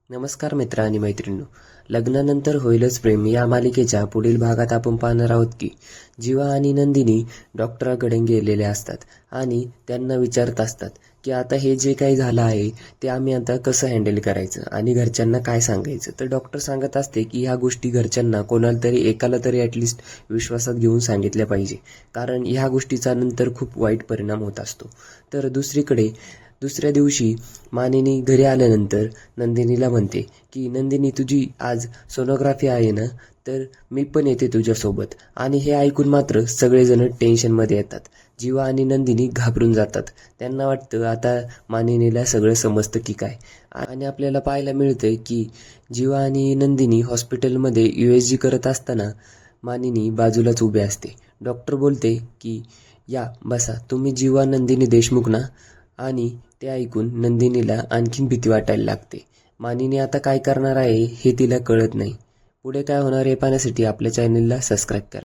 नमस्कार मित्र आणि मैत्रिणींनो. लग्नानंतर होईलच प्रेम या मालिकेच्या पुढील भागात आपण पाहणार आहोत की जीवा आणि नंदिनी डॉक्टराकडे गेलेले असतात आणि त्यांना विचारत असतात की आता हे जे काही झालं आहे ते आम्ही आता कसं हँडल करायचं आणि घरच्यांना काय सांगायचं. तर डॉक्टर सांगत असते की ह्या गोष्टी घरच्यांना कोणाला तरी एकाला तरी ॲटलिस्ट विश्वासात घेऊन सांगितल्या पाहिजे, कारण ह्या गोष्टीचा नंतर खूप वाईट परिणाम होत असतो. तर दुसऱ्या दिवशी मानिनी घरी आल्यानंतर नंदिनीला म्हणते की नंदिनी, तुझी आज सोनोग्राफी आहे ना, तर मी पण येते तुझ्यासोबत. आणि हे ऐकून मात्र सगळेजण टेन्शनमध्ये येतात. जीवा आणि नंदिनी घाबरून जातात. त्यांना वाटतं आता मानिनीला सगळं समजतं की काय. आणि आपल्याला पाहायला मिळतंय की जीवा आणि नंदिनी हॉस्पिटलमध्ये USG करत असताना मानिनी बाजूलाच उभी असते. डॉक्टर बोलते की या बसा, तुम्ही जीवा नंदिनी देशमुख ना. आणि ते ऐकून नंदिनीला आणखीन भीती वाटायला लागते. मानिनी आता काय करणार आहे हे तिला कळत नाही. पुढे काय होणार हे पाहण्यासाठी आपल्या चॅनलला सबस्क्राईब करा.